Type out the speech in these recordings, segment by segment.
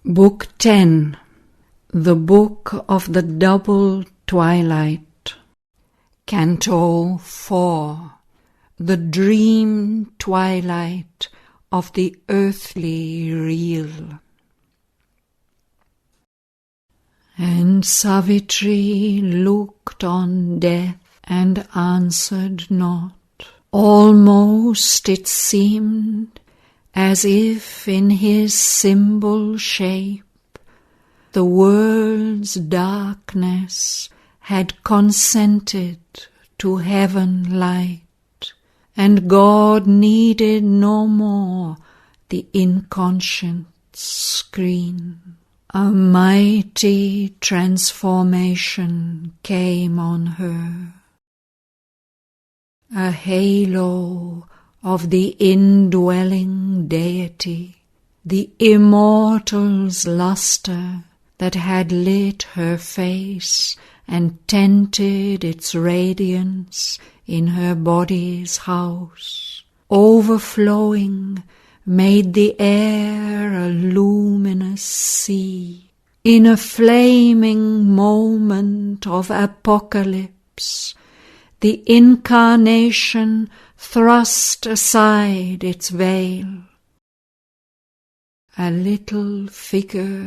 Book 10. The Book of the Double Twilight. Canto 4. The Dream Twilight of the Earthly Real. And Savitri looked on death and answered not. Almost it seemed as if in his symbol shape the world's darkness had consented to heaven light, and God needed no more the inconscient screen. A mighty transformation came on her. A halo of the indwelling deity, the immortal's lustre that had lit her face and tented its radiance in her body's house, overflowing, made the air a luminous sea. In a flaming moment of apocalypse, the incarnation thrust aside its veil. A little figure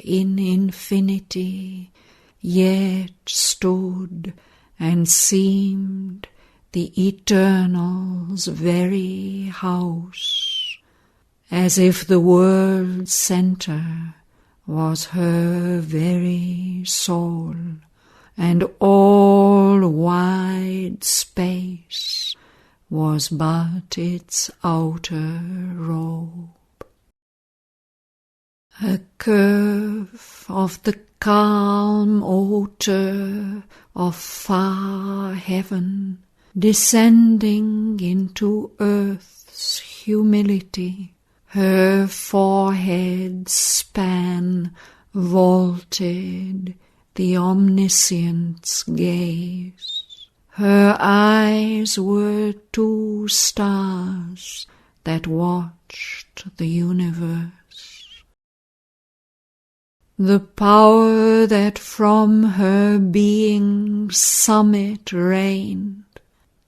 in infinity yet stood and seemed the Eternal's very house, as if the world's centre was her very soul, and all wide space was but its outer robe. A curve of the calm odour of far heaven, descending into earth's humility, her forehead span vaulted the omniscient's gaze. Her eyes were two stars that watched the universe. The power that from her being's summit reigned,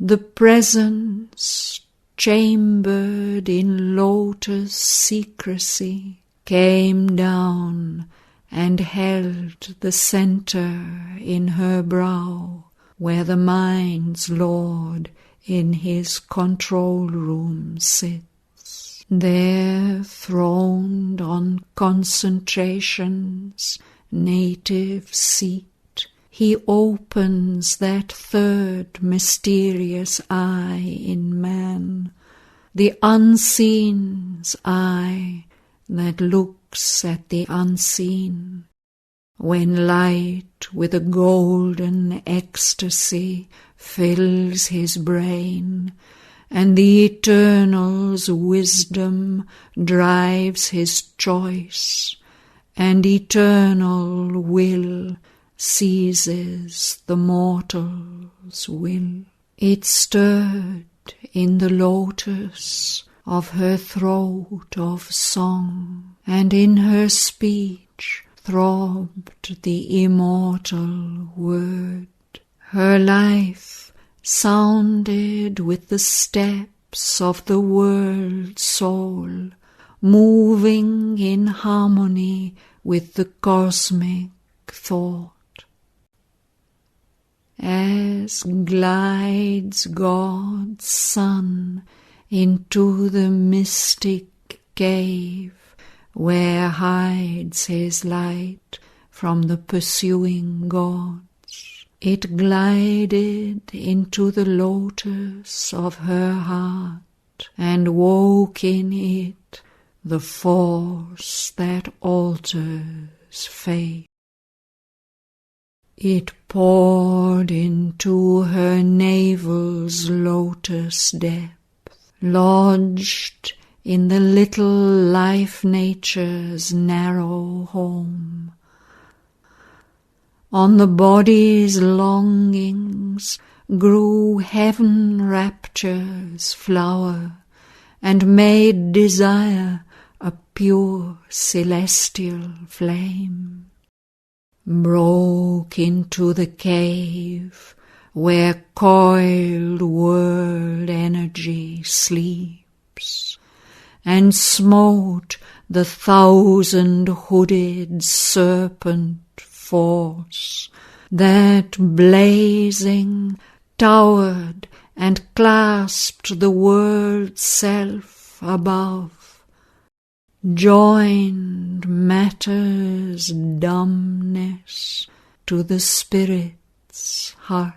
the presence chambered in lotus secrecy, came down and held the centre in her brow, where the mind's Lord in his control room sits. There, throned on concentration's native seat, he opens that third mysterious eye in man, the unseen's eye that looks at the unseen, when light with a golden ecstasy fills his brain, and the Eternal's wisdom drives his choice, and eternal will seizes the mortal's will. It stirred in the lotus of her throat of song, and in her speech throbbed the immortal word. Her life sounded with the steps of the world soul, moving in harmony with the cosmic thought. As glides God's Son into the mystic cave, where hides his light from the pursuing gods, it glided into the lotus of her heart, and woke in it the force that alters fate. It poured into her navel's lotus depth, lodged in the little life-nature's narrow home. On the body's longings grew heaven rapture's flower, and made desire a pure celestial flame, broke into the cave where coiled world energy sleeps, and smote the 1,000-hooded serpent force that blazing towered and clasped the world's self above, joined matter's dumbness to the spirit's hush,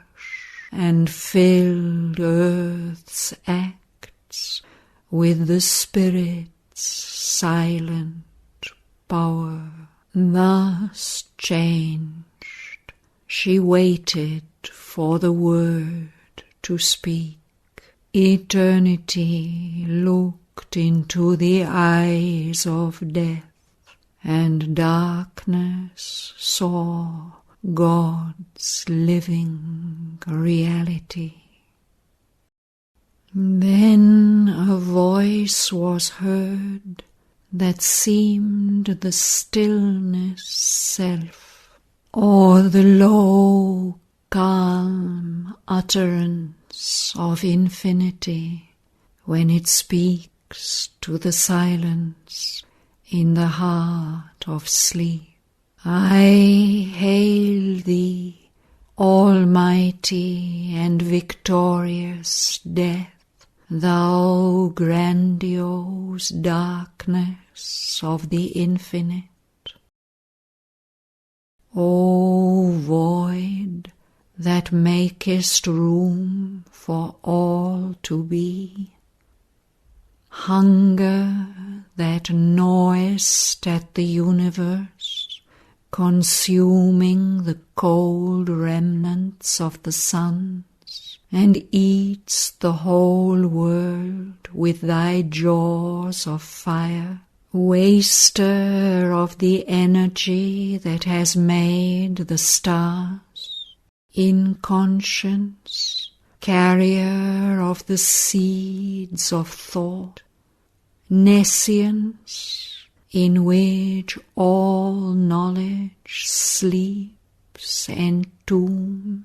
and filled earth's acts with the spirit's silent power. Thus changed, she waited for the word to speak. Eternity looked into the eyes of death, and darkness saw God's living reality. Then a voice was heard that seemed the stillness self, or the low, calm utterance of infinity when it speaks to the silence in the heart of sleep. I hail thee, almighty and victorious death, thou grandiose darkness of the infinite. O void that makest room for all to be, hunger that gnawest at the universe, consuming the cold remnants of the suns, and eats the whole world with thy jaws of fire, waster of the energy that has made the stars, inconscience, carrier of the seeds of thought, nescience, in which all knowledge sleeps entombed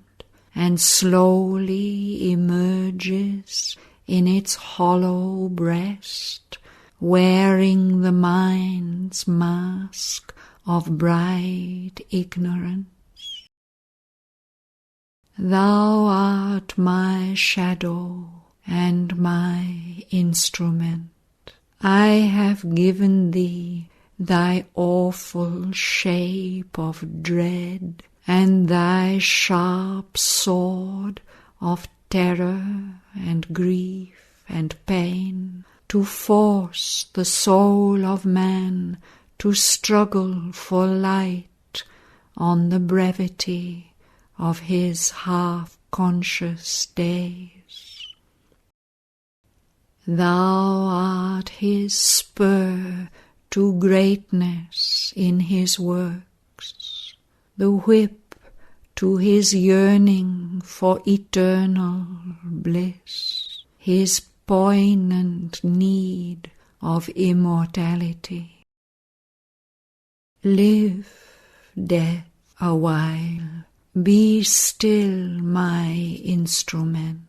and slowly emerges in its hollow breast, wearing the mind's mask of bright ignorance. Thou art my shadow and my instrument. I have given thee thy awful shape of dread, and thy sharp sword of terror and grief and pain, to force the soul of man to struggle for light on the brevity of his half-conscious days. Thou art his spur to greatness in his works, the whip to his yearning for eternal bliss, his poignant need of immortality. Live, death, a while, be still my instrument.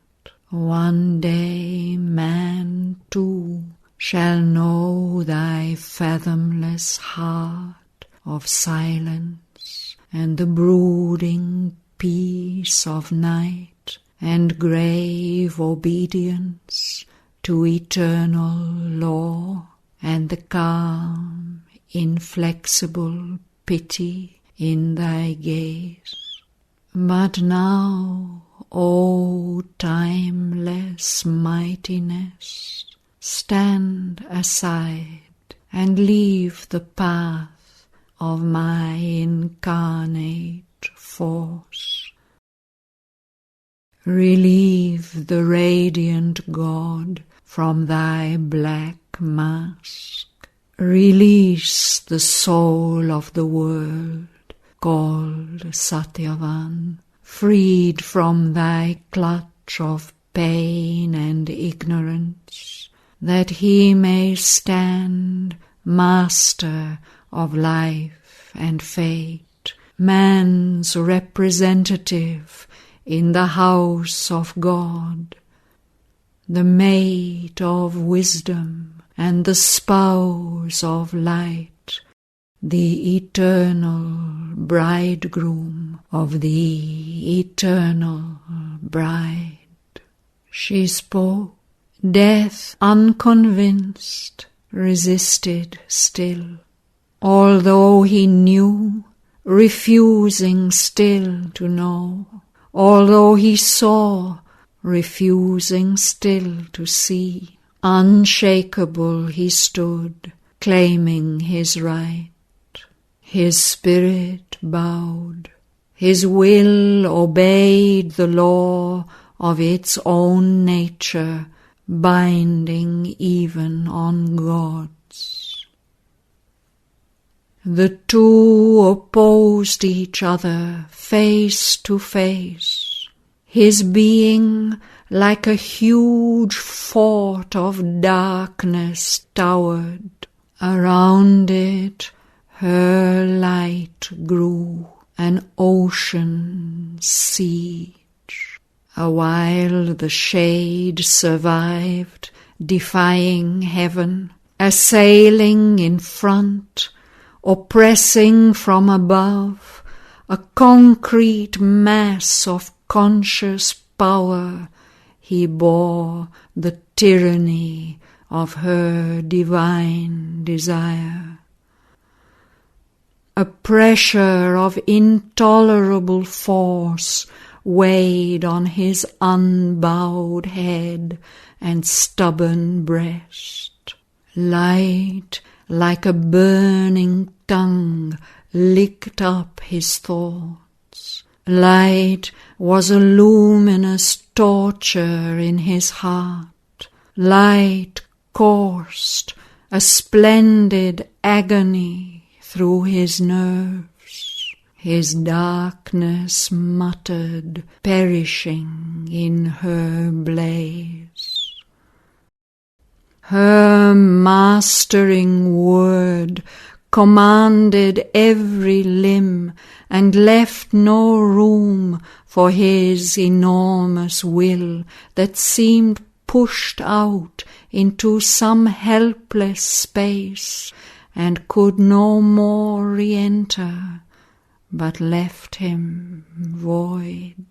One day man too shall know thy fathomless heart of silence, and the brooding peace of night, and grave obedience to eternal law, and the calm, inflexible pity in thy gaze. But now, O timeless mightiness, stand aside and leave the path of my incarnate force. Relieve the radiant God from thy black mask. Release the soul of the world, called Shraddhavan, freed from thy clutch of pain and ignorance, that he may stand master of life and fate, man's representative in the house of God, the mate of wisdom and the spouse of light, the eternal bridegroom of the eternal bride. She spoke. Death, unconvinced, resisted still, although he knew, refusing still to know, although he saw, refusing still to see. Unshakable he stood, claiming his right. His spirit bowed, his will obeyed the law of its own nature, binding even on gods. The two opposed each other face to face, his being like a huge fort of darkness towered. Around it her light grew an ocean siege. A while the shade survived, defying heaven, assailing in front, oppressing from above, a concrete mass of conscious power. He bore the tyranny of her divine desire. A pressure of intolerable force weighed on his unbowed head and stubborn breast. Light, like a burning tongue, licked up his thoughts. Light was a luminous torture in his heart. Light coursed, a splendid agony through his nerves. His darkness muttered, perishing in her blaze. Her mastering word commanded every limb and left no room for his enormous will that seemed pushed out into some helpless space and could no more re-enter, but left him void.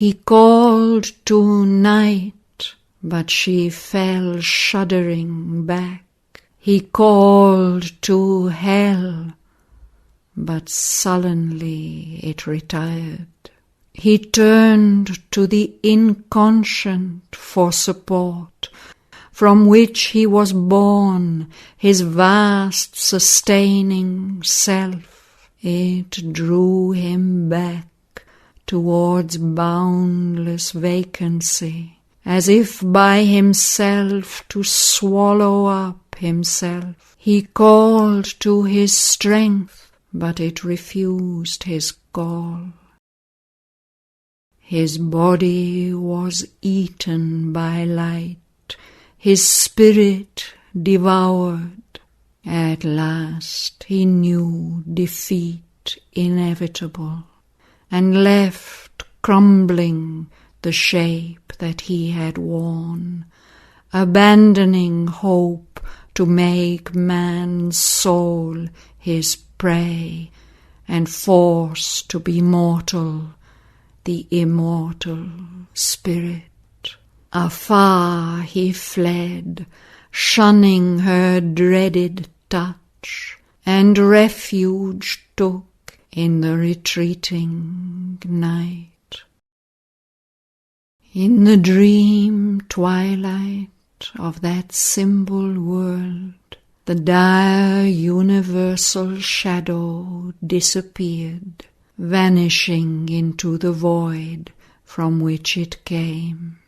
He called to night, but she fell shuddering back. He called to hell, but sullenly it retired. He turned to the inconscient for support, from which he was born, his vast sustaining self. It drew him back towards boundless vacancy, as if by himself to swallow up himself. He called to his strength, but it refused his call. His body was eaten by light, his spirit devoured. At last he knew defeat inevitable, and left crumbling the shape that he had worn, abandoning hope to make man's soul his prey, and forced to be mortal, the immortal spirit. Afar he fled, shunning her dreaded touch, and refuge took in the retreating night. In the dream twilight of that symbol world, the dire universal shadow disappeared, vanishing into the void from which it came.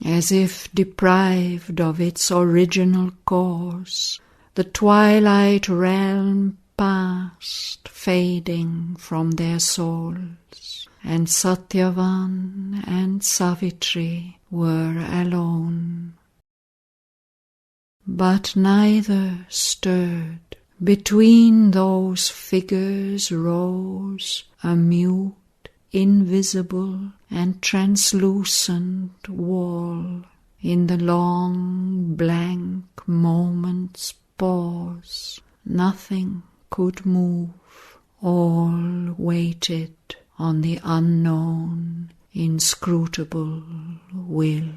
As if deprived of its original cause, the twilight realm passed, fading from their souls, and Shraddhavan and Savitri were alone. but neither stirred. Between those figures rose a mute, invisible and translucent wall. In the long blank moment's pause, nothing could move. All waited on the unknown, inscrutable will.